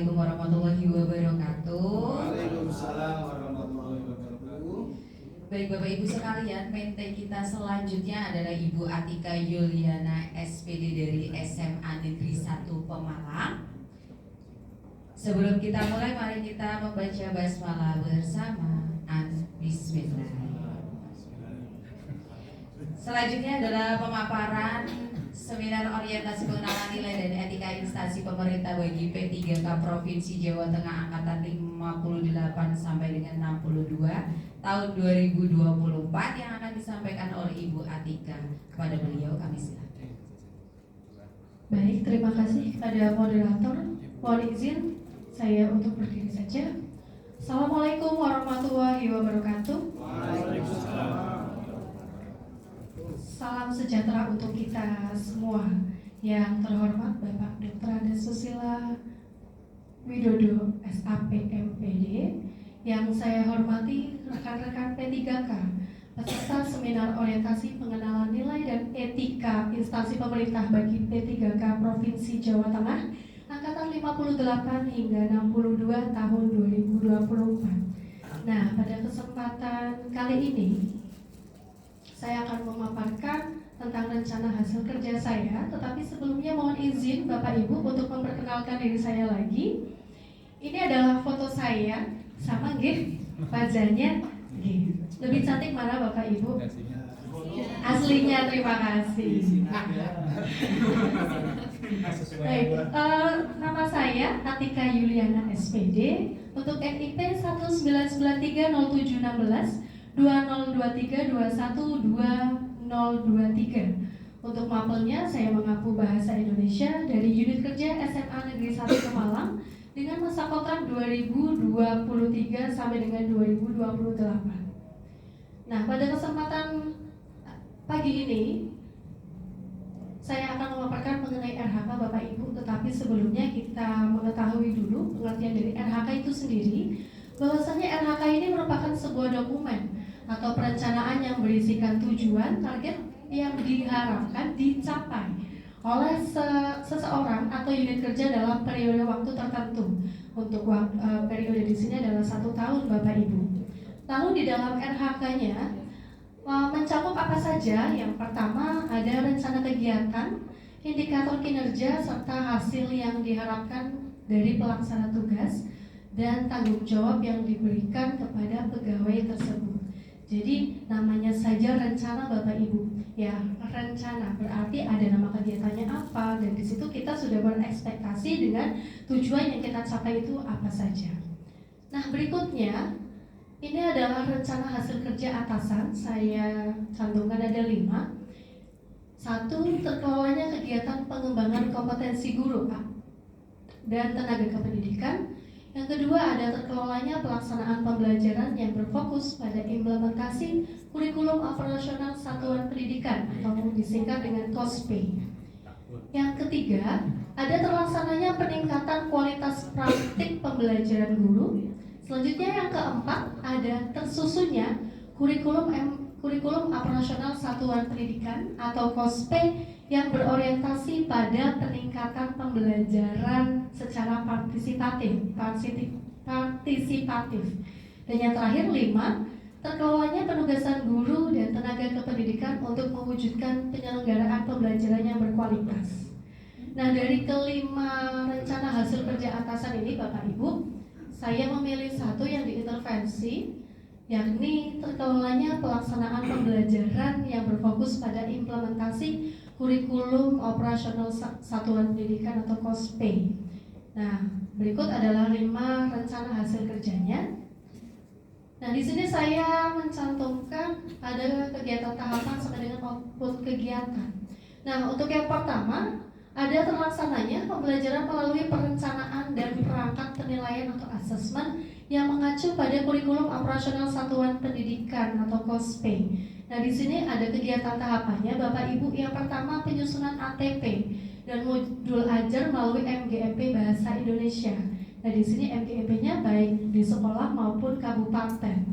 Assalamualaikum warahmatullahi wabarakatuh. Waalaikumsalam warahmatullahi wabarakatuh. Baik Bapak Ibu sekalian, mente kita selanjutnya adalah Ibu Atika Yuliana SPD dari SMA Negeri 1 Pemalang. Sebelum kita mulai, mari kita membaca basmalah bersama. Bismillah. Selanjutnya adalah pemaparan seminar orientasi pengenalan nilai dan etika instansi pemerintah bagi P3K Provinsi Jawa Tengah angkatan 58 sampai dengan 62 tahun 2024 yang akan disampaikan oleh Ibu Atika. Kepada beliau kami silakan. Baik, terima kasih kepada moderator. Mohon izin saya untuk berdiri saja. Assalamualaikum warahmatullahi wabarakatuh. Waalaikumsalam. Salam sejahtera untuk kita semua. Yang terhormat Bapak Dr. Andesusila Widodo SAP MPD, yang saya hormati rekan-rekan P3K peserta seminar orientasi pengenalan nilai dan etika instansi pemerintah bagi P3K Provinsi Jawa Tengah angkatan 58 hingga 62 tahun 2024. Nah, pada kesempatan kali ini saya akan memaparkan tentang rencana hasil kerja saya, tetapi sebelumnya mohon izin Bapak Ibu untuk memperkenalkan diri saya lagi. Ini adalah foto saya, sama nggih, wajahnya nggih. Lebih cantik mana Bapak Ibu? Aslinya, terima kasih. Baik, nama saya Atika Yuliana SPD. Untuk NIP 19930716 2023212023. Untuk mapelnya saya mengaku bahasa Indonesia dari unit kerja SMA Negeri 1 Pemalang dengan masa kontrak 2023 sampai dengan 2028. Nah, pada kesempatan pagi ini saya akan memaparkan mengenai RHK Bapak Ibu, tetapi sebelumnya kita mengetahui dulu pengertian dari RHK itu sendiri. Bahwasanya RHK ini merupakan sebuah dokumen atau perencanaan yang berisikan tujuan, target yang diharapkan dicapai oleh seseorang atau unit kerja dalam periode waktu tertentu. Untuk periode di sini adalah 1 tahun Bapak Ibu. Lalu di dalam RHK-nya mencakup apa saja? Yang pertama ada rencana kegiatan, indikator kinerja serta hasil yang diharapkan dari pelaksana tugas dan tanggung jawab yang diberikan kepada pegawai tersebut. Jadi namanya saja rencana Bapak Ibu, ya rencana berarti ada nama kegiatannya apa, dan di situ kita sudah berekspektasi dengan tujuan yang kita capai itu apa saja. Nah, berikutnya ini adalah rencana hasil kerja atasan. Saya cantumkan ada 5. 1, terkelolanya kegiatan pengembangan kompetensi guru dan tenaga kependidikan. Yang kedua, ada terkelolanya pelaksanaan pembelajaran yang berfokus pada implementasi kurikulum operasional satuan pendidikan atau disingkat dengan KOSP. Yang ketiga, ada terlaksananya peningkatan kualitas praktik pembelajaran guru. Selanjutnya yang keempat, ada tersusunnya kurikulum operasional satuan pendidikan atau KOSP yang berorientasi pada peningkatan pembelajaran secara partisipatif. Dan yang terakhir 5, terkelolanya penugasan guru dan tenaga kependidikan untuk mewujudkan penyelenggaraan pembelajaran yang berkualitas. Nah, dari kelima rencana hasil kerja atasan ini Bapak Ibu, saya memilih 1 yang diintervensi, yakni terkelolanya pelaksanaan pembelajaran yang berfokus pada implementasi kurikulum operasional satuan pendidikan atau KOSP. Nah, berikut adalah 5 rencana hasil kerjanya. Nah, di sini saya mencantumkan ada kegiatan tahapan sampai dengan output kegiatan. Nah, untuk yang pertama ada terlaksananya pembelajaran melalui perencanaan dan perangkat penilaian atau asesmen yang mengacu pada kurikulum operasional satuan pendidikan atau KOSP. Nah, di sini ada kegiatan tahapannya Bapak Ibu. Yang pertama penyusunan ATP dan modul ajar melalui MGMP Bahasa Indonesia. Nah, di sini MGMP-nya baik di sekolah maupun kabupaten.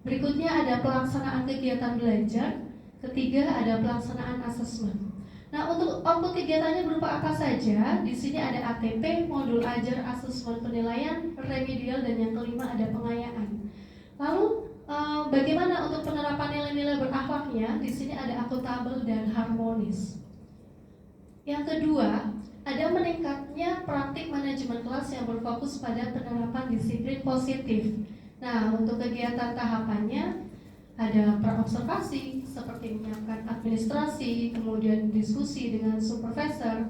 Berikutnya ada pelaksanaan kegiatan belajar. Ketiga ada pelaksanaan asesmen. Nah, untuk output kegiatannya berupa apa saja? Di sini ada ATP, modul ajar, asesmen penilaian, remedial, dan yang kelima ada pengayaan. Lalu bagaimana untuk penerapan nilai-nilai berakhlaknya? Di sini ada akuntabel dan harmonis. Yang kedua, ada meningkatnya praktik manajemen kelas yang berfokus pada penerapan disiplin positif. Nah, untuk kegiatan tahapannya ada praobservasi seperti menyiapkan administrasi, kemudian diskusi dengan supervisor.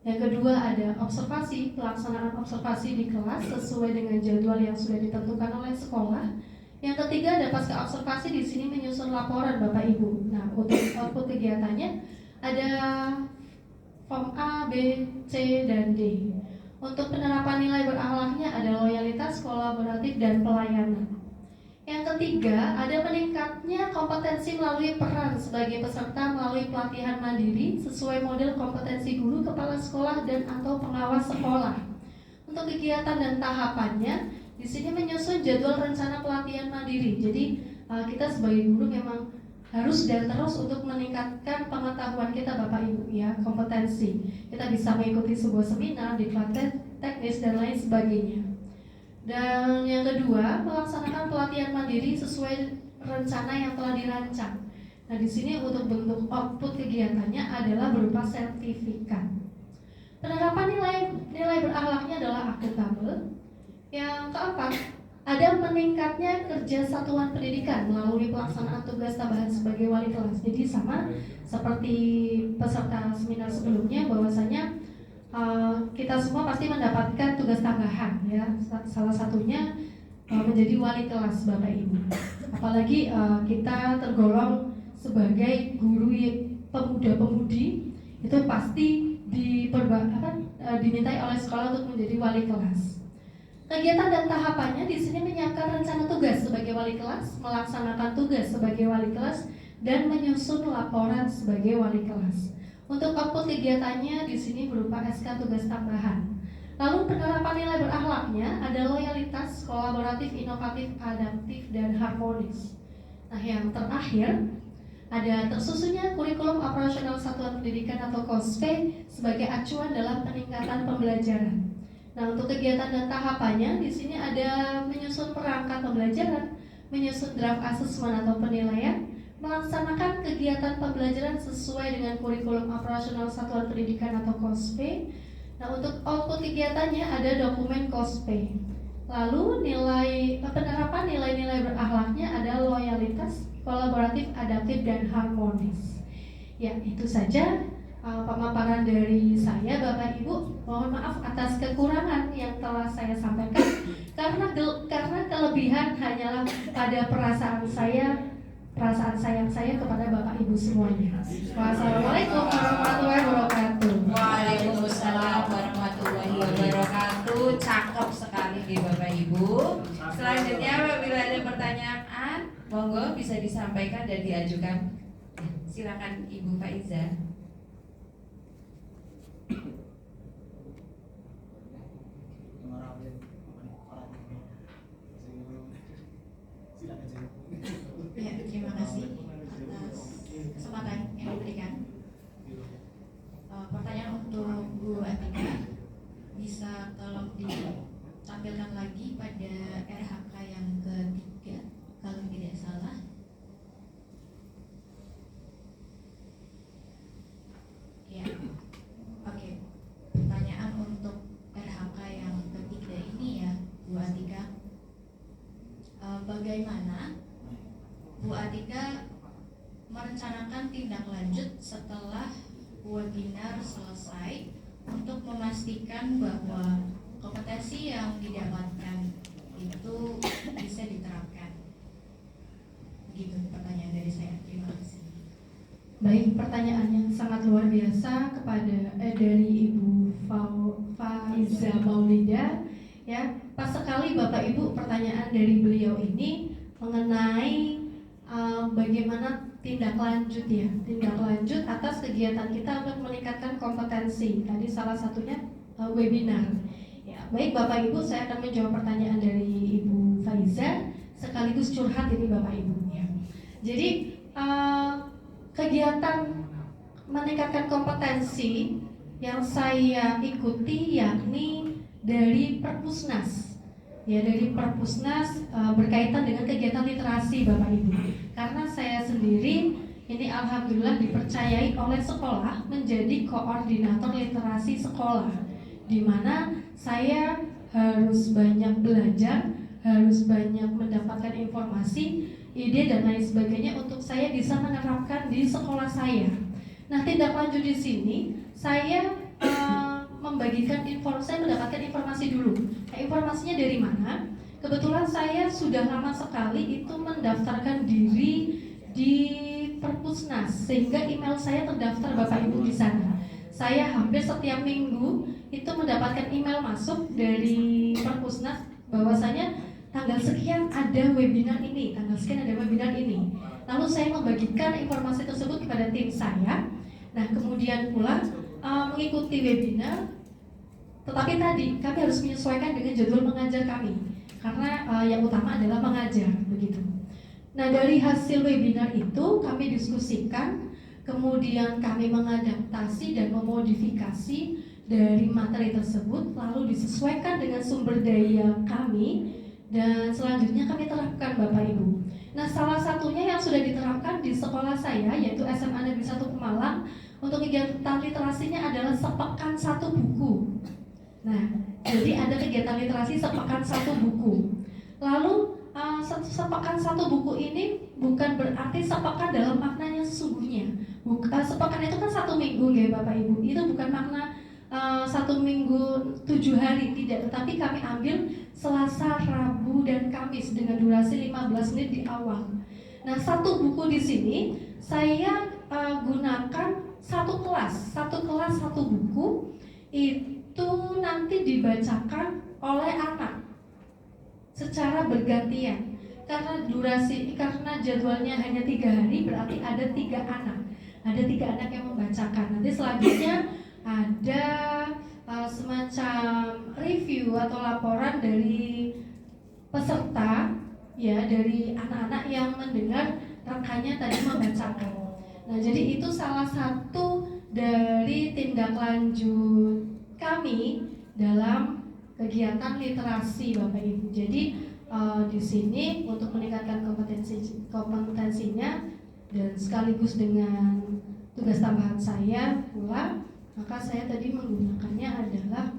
Yang kedua ada observasi, pelaksanaan observasi di kelas sesuai dengan jadwal yang sudah ditentukan oleh sekolah. Yang ketiga ada pasca observasi, di sini menyusun laporan Bapak Ibu. Nah, untuk output kegiatannya ada form A, B, C, dan D. Untuk penerapan nilai berakhlaknya ada loyalitas, kolaboratif, dan pelayanan. Yang ketiga, ada meningkatnya kompetensi melalui peran sebagai peserta melalui pelatihan mandiri sesuai model kompetensi guru, kepala sekolah, dan atau pengawas sekolah. Untuk kegiatan dan tahapannya, di sini menyusun jadwal rencana pelatihan mandiri. Jadi kita sebagai guru memang harus dan terus untuk meningkatkan pengetahuan kita Bapak Ibu ya, kompetensi. Kita bisa mengikuti sebuah seminar, diklat teknis dan lain sebagainya. Dan yang kedua, melaksanakan pelatihan mandiri sesuai rencana yang telah dirancang. Nah, di sini untuk bentuk output kegiatannya adalah berupa sertifikat. Penerapan nilai berakhlaknya adalah akuntabel. Yang keempat, ada meningkatnya kerja satuan pendidikan melalui pelaksanaan tugas tambahan sebagai wali kelas. Jadi sama seperti peserta seminar sebelumnya, bahwasanya kita semua pasti mendapatkan tugas tambahan ya. Salah satunya menjadi wali kelas Bapak Ibu. Apalagi kita tergolong sebagai guru pemuda-pemudi, itu pasti dimintai oleh sekolah untuk menjadi wali kelas. Kegiatan dan tahapannya di sini menyiapkan rencana tugas sebagai wali kelas, melaksanakan tugas sebagai wali kelas, dan menyusun laporan sebagai wali kelas. Untuk output kegiatannya di sini berupa SK tugas tambahan. Lalu penerapan nilai berakhlaknya ada loyalitas, kolaboratif, inovatif, adaptif, dan harmonis. Nah, yang terakhir ada tersusunnya kurikulum operasional satuan pendidikan atau KOSP sebagai acuan dalam peningkatan pembelajaran. Nah, untuk kegiatan dan tahapannya di sini ada menyusun perangkat pembelajaran, menyusun draft asesmen atau penilaian, melaksanakan kegiatan pembelajaran sesuai dengan kurikulum operasional satuan pendidikan atau KOSP. Nah, untuk output kegiatannya ada dokumen KOSP. Lalu penerapan nilai-nilai berakhlaknya ada loyalitas, kolaboratif, adaptif, dan harmonis. Ya, itu saja pemaparan dari saya Bapak Ibu. Mohon maaf atas kekurangan yang telah saya sampaikan, karena kelebihan hanyalah pada perasaan sayang saya kepada Bapak Ibu semuanya. Wassalamualaikum warahmatullahi wabarakatuh. Waalaikumsalam warahmatullahi wabarakatuh. Cakep sekali nih Bapak Ibu. Selanjutnya apabila ada pertanyaan, monggo bisa disampaikan dan diajukan. Silakan Ibu Faiza. Ya, terima kasih atas kesempatan yang diberikan. Pertanyaan untuk Bu Atika, bisa tolong ditampilkan lagi pada RHK yang ketiga kalau tidak salah. Ya, oke. Pertanyaan untuk RHK yang ketiga ini ya, Bu Atika, bagaimana Bu Atika merencanakan tindak lanjut setelah webinar selesai untuk memastikan bahwa kompetensi yang didapatkan itu bisa diterapkan? Begitu pertanyaan dari saya. Terima kasih. Baik, pertanyaan yang sangat luar biasa dari Ibu Faiza Maulida. Ya, pas sekali Bapak Ibu pertanyaan dari beliau ini mengenai bagaimana tindak lanjut atas kegiatan kita untuk meningkatkan kompetensi. Tadi salah satunya webinar. Ya, baik Bapak Ibu, saya akan menjawab pertanyaan dari Ibu Faiza sekaligus curhat ini Bapak Ibu. Ya. Jadi kegiatan meningkatkan kompetensi yang saya ikuti yakni dari Perpusnas. Ya, dari Perpusnas berkaitan dengan kegiatan literasi Bapak Ibu. Karena saya sendiri ini alhamdulillah dipercayai oleh sekolah menjadi koordinator literasi sekolah, di mana saya harus banyak belajar, harus banyak mendapatkan informasi, ide dan lain sebagainya untuk saya bisa menerapkan di sekolah saya. Nah, tindak lanjut di sini saya membagikan informasi, saya mendapatkan informasi dulu. Nah, informasinya dari mana? Kebetulan saya sudah lama sekali itu mendaftarkan diri di Perpusnas, sehingga email saya terdaftar Bapak Ibu di sana. Saya hampir setiap minggu itu mendapatkan email masuk dari Perpusnas bahwasanya tanggal sekian ada webinar ini, tanggal sekian ada webinar ini. Lalu saya membagikan informasi tersebut kepada tim saya. Nah, kemudian pula mengikuti webinar. Tetapi tadi kami harus menyesuaikan dengan jadwal mengajar kami, karena yang utama adalah mengajar, begitu. Nah, dari hasil webinar itu kami diskusikan, kemudian kami mengadaptasi dan memodifikasi dari materi tersebut, lalu disesuaikan dengan sumber daya kami, dan selanjutnya kami terapkan Bapak Ibu. Nah, salah satunya yang sudah diterapkan di sekolah saya yaitu SMA Negeri 1 Pemalang, untuk kegiatan literasinya adalah sepekan satu buku. Nah, jadi ada kegiatan literasi sepekan satu buku. Lalu sepekan satu buku ini bukan berarti sepekan dalam maknanya sesungguhnya. Sepekan itu kan satu minggu ya Bapak Ibu. Itu bukan makna satu minggu 7 hari, tidak. Tetapi kami ambil Selasa, Rabu, dan Kamis dengan durasi 15 menit di awal. Nah, satu buku di sini saya gunakan satu kelas satu buku itu nanti dibacakan oleh anak secara bergantian. Karena jadwalnya hanya 3 hari, berarti ada 3 anak yang membacakan. Nanti selanjutnya ada semacam review atau laporan dari peserta, ya, dari anak-anak yang mendengar rekannya tadi membacakan. Nah, jadi itu salah satu dari tindak lanjut kami dalam kegiatan literasi Bapak Ibu. Jadi di sini untuk meningkatkan kompetensinya dan sekaligus dengan tugas tambahan saya pula, maka saya tadi menggunakannya adalah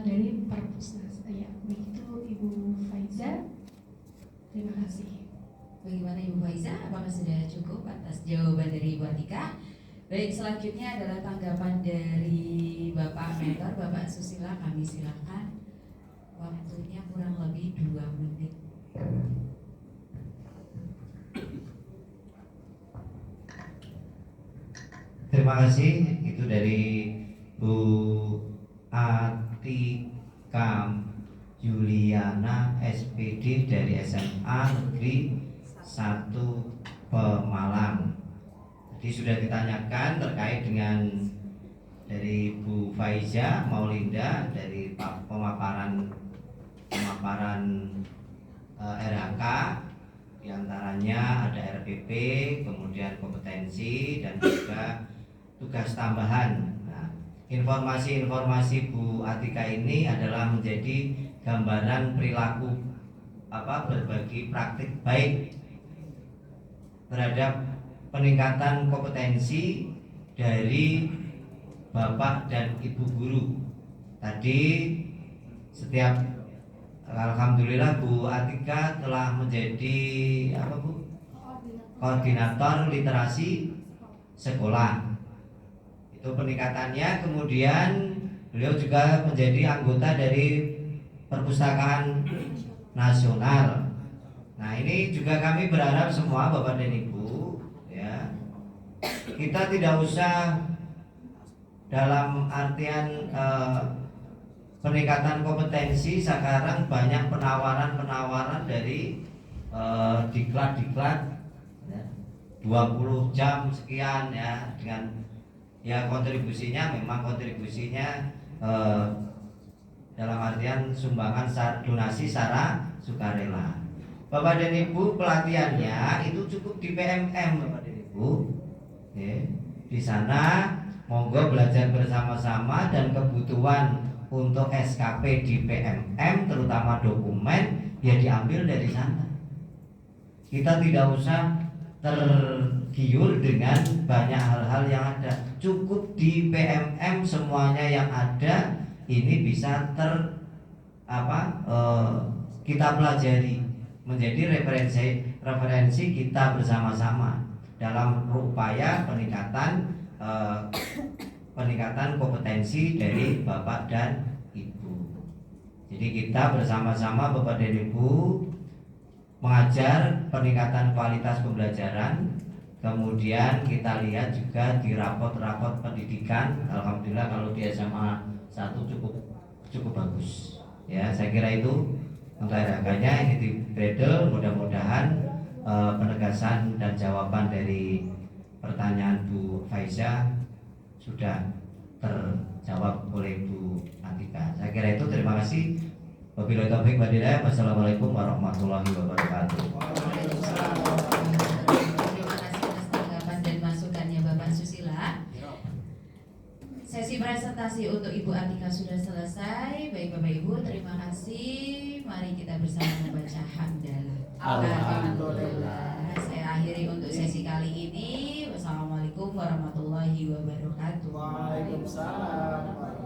dari Perpusnas. Ya, begitu Ibu Faiza. Terima kasih. Bagaimana Ibu Faiza? Apakah sudah cukup atas jawaban dari Ibu Atika? Baik, selanjutnya adalah tanggapan dari Bapak Mentor, Bapak Susila. Kami silakan. Waktunya kurang lebih 2 menit. Terima kasih. Itu dari Bu Atika Juliana SPD dari SMA Negeri 1 Pemalang. Jadi sudah ditanyakan terkait dengan dari Bu Faiza Maulinda dari pemaparan RHK, diantaranya ada RPP, kemudian kompetensi dan juga tugas tambahan. Nah, informasi-informasi Bu Atika ini adalah menjadi gambaran perilaku berbagi praktik baik terhadap peningkatan kompetensi dari Bapak dan Ibu guru. Tadi setiap alhamdulillah Bu Atika telah menjadi koordinator literasi sekolah. Itu peningkatannya. Kemudian beliau juga menjadi anggota dari Perpustakaan Nasional. Nah, ini juga kami berharap semua Bapak dan Ibu, ya, kita tidak usah dalam artian peningkatan kompetensi. Sekarang banyak penawaran dari diklat ya, 20 jam sekian ya, dengan ya kontribusinya dalam artian sumbangan donasi secara sukarela. Bapak dan Ibu, pelatihannya itu cukup di PMM Bapak dan Ibu, ya. di sana. Monggo belajar bersama-sama dan kebutuhan untuk SKP di PMM terutama dokumen ya diambil dari sana. Kita tidak usah tergiur dengan banyak hal-hal yang ada. Cukup di PMM semuanya yang ada ini bisa kita pelajari menjadi referensi kita bersama-sama dalam upaya peningkatan kompetensi dari Bapak dan Ibu. Jadi kita bersama-sama Bapak dan Ibu mengajar peningkatan kualitas pembelajaran. Kemudian kita lihat juga di rapot-rapot pendidikan. Alhamdulillah kalau di SMA 1 cukup bagus. Ya, saya kira itu untuk RHK-nya ini di Bredel. Mudah-mudahan penegasan dan jawaban dari pertanyaan Bu Faiza sudah terjawab oleh Bu Atika. Saya kira itu, terima kasih. Wabillahi taufiq wal hidayah. Wassalamualaikum warahmatullahi wabarakatuh. Terima kasih atas tanggapan dan masukannya Bapak Susila. Sesi presentasi untuk Ibu Atika sudah selesai. Baik Bapak Ibu, terima kasih. Mari kita bersama membaca hamdalah. Alhamdulillah. Saya akhiri untuk sesi kali ini. Wassalamualaikum warahmatullahi wabarakatuh. Waalaikumsalam.